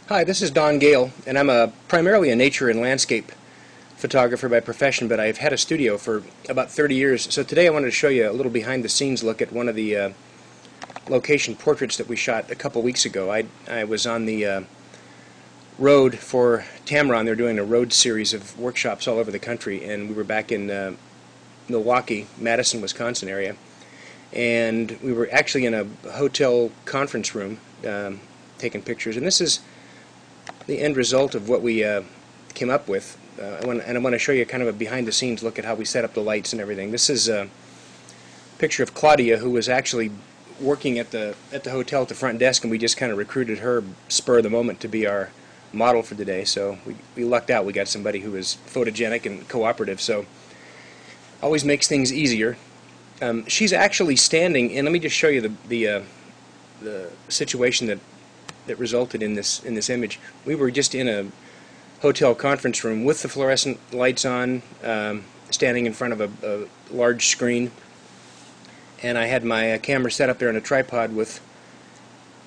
Hi, this is Don Gale, and I'm primarily a nature and landscape photographer by profession, but I've had a studio for about 30 years. So today I wanted to show you a little behind-the-scenes look at one of the location portraits that we shot a couple weeks ago. I was on the road for Tamron. They're doing a road series of workshops all over the country, and we were back in Milwaukee, Madison, Wisconsin area. And we were actually in a hotel conference room taking pictures, and this is the end result of what we came up with. I want to show you kind of a behind-the-scenes look at how we set up the lights and everything. This is a picture of Claudia, who was actually working at the hotel at the front desk, and we just kind of recruited her spur of the moment to be our model for the day. So we lucked out. We got somebody who was photogenic and cooperative, so always makes things easier. She's actually standing, and let me just show you the situation that resulted in this image. We were just in a hotel conference room with the fluorescent lights on, standing in front of a large screen, and I had my camera set up there on a tripod with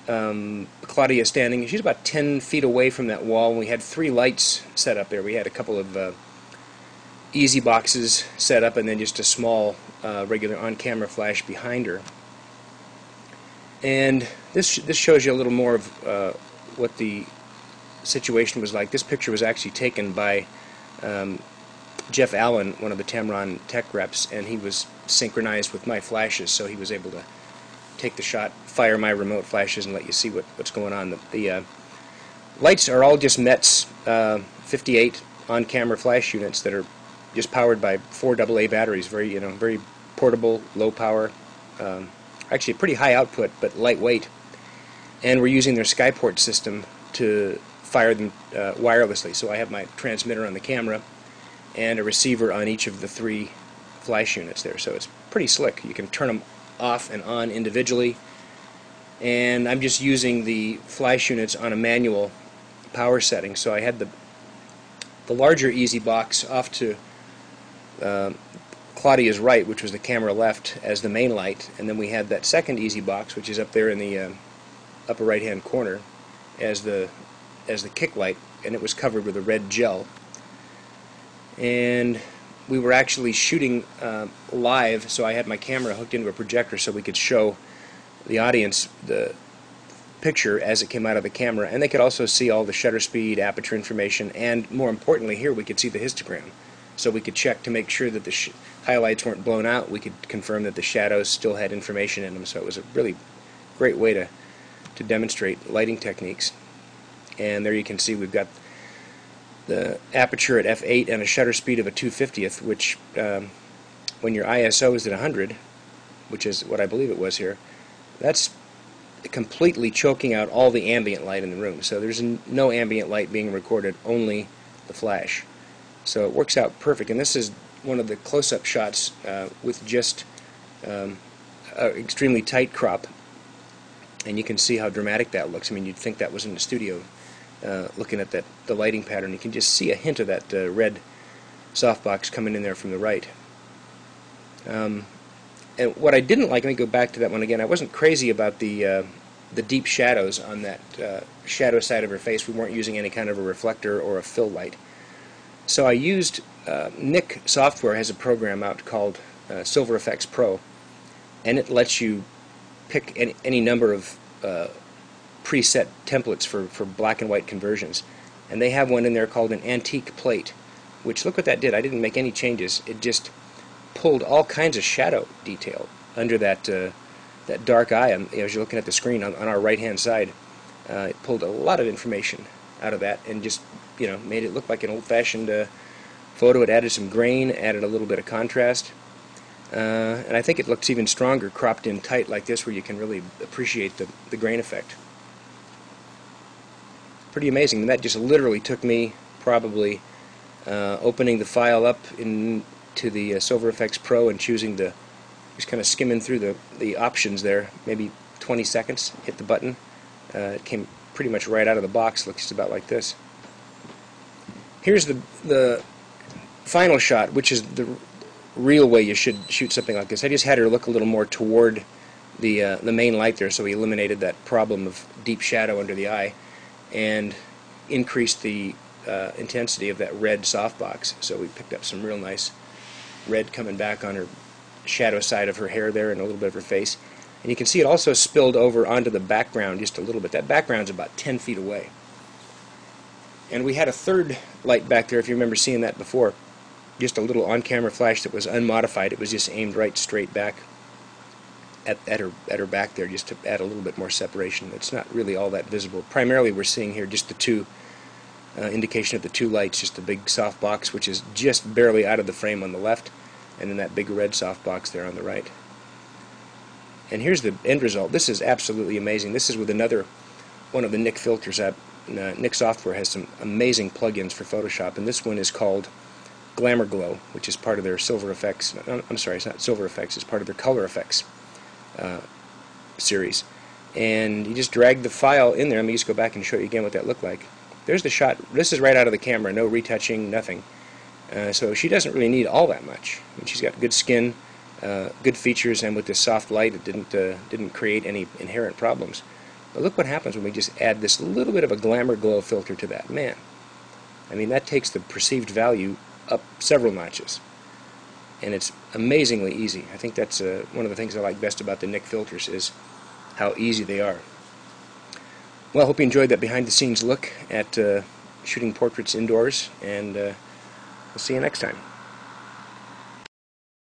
Claudia standing. She's about 10 feet away from that wall, and we had 3 lights set up there. We had a couple of easy boxes set up, and then just a small regular on-camera flash behind her. And this shows you a little more of what the situation was like. This picture was actually taken by Jeff Allen, one of the Tamron tech reps, and he was synchronized with my flashes, so he was able to take the shot, fire my remote flashes, and let you see what's going on. The lights are all just METS 58 on-camera flash units that are just powered by 4 AA batteries. Very portable, low power. Actually, pretty high output, but lightweight. And we're using their Skyport system to fire them wirelessly. So I have my transmitter on the camera and a receiver on each of the 3 flash units there. So it's pretty slick. You can turn them off and on individually. And I'm just using the flash units on a manual power setting. So I had the larger easy box off to Claudia's right, which was the camera left, as the main light, and then we had that second easy box, which is up there in the upper right hand corner, as the kick light, and it was covered with a red gel. And we were actually shooting live, so I had my camera hooked into a projector so we could show the audience the picture as it came out of the camera, and they could also see all the shutter speed, aperture information, and more importantly here we could see the histogram. So we could check to make sure that the highlights weren't blown out. We could confirm that the shadows still had information in them. So it was a really great way to demonstrate lighting techniques. And there you can see we've got the aperture at f8 and a shutter speed of a 2/50th, which when your ISO is at 100, which is what I believe it was here, that's completely choking out all the ambient light in the room. So there's no ambient light being recorded, only the flash. So it works out perfect, and this is one of the close-up shots with just an extremely tight crop, and you can see how dramatic that looks. I mean, you'd think that was in the studio looking at the lighting pattern. You can just see a hint of that red softbox coming in there from the right. And what I didn't like, let me go back to that one again, I wasn't crazy about the deep shadows on that shadow side of her face. We weren't using any kind of a reflector or a fill light. So I used, Nik Software has a program out called Silver Efex Pro, and it lets you pick any number of preset templates for black and white conversions. And they have one in there called an antique plate, which, look what that did. I didn't make any changes. It just pulled all kinds of shadow detail under that dark eye as you're looking at the screen on our right-hand side. It pulled a lot of information out of that and just made it look like an old-fashioned photo. It added some grain, added a little bit of contrast, and I think it looks even stronger cropped in tight like this, where you can really appreciate the grain effect. Pretty amazing. And that just literally took me probably opening the file up into the Silver Efex Pro and choosing just kind of skimming through the options there, maybe 20 seconds, hit the button. It came pretty much right out of the box, looks just about like this. Here's the final shot, which is the real way you should shoot something like this. I just had her look a little more toward the main light there, so we eliminated that problem of deep shadow under the eye. And increased the intensity of that red softbox. So we picked up some real nice red coming back on her shadow side of her hair there and a little bit of her face. And you can see it also spilled over onto the background just a little bit. That background's about 10 feet away. And we had a third light back there, if you remember seeing that before. Just a little on-camera flash that was unmodified. It was just aimed right straight back at her back there, just to add a little bit more separation. It's not really all that visible. Primarily we're seeing here just the two indication of the two lights, just the big soft box, which is just barely out of the frame on the left, and then that big red soft box there on the right. And here's the end result. This is absolutely amazing. This is with another one of the Nik filters. Nik Software has some amazing plugins for Photoshop, and this one is called Glamour Glow, which is part of their Silver Effects. I'm sorry, it's not Silver Effects. It's part of their Color Effects series. And you just drag the file in there. Let me just go back and show you again what that looked like. There's the shot. This is right out of the camera. No retouching, nothing. So she doesn't really need all that much. I mean, she's got good skin, good features, and with this soft light, it didn't create any inherent problems. But look what happens when we just add this little bit of a Glamour Glow filter to that. Man, I mean, that takes the perceived value up several notches. And it's amazingly easy. I think that's one of the things I like best about the Nik filters is how easy they are. Well, I hope you enjoyed that behind-the-scenes look at shooting portraits indoors, and we'll see you next time.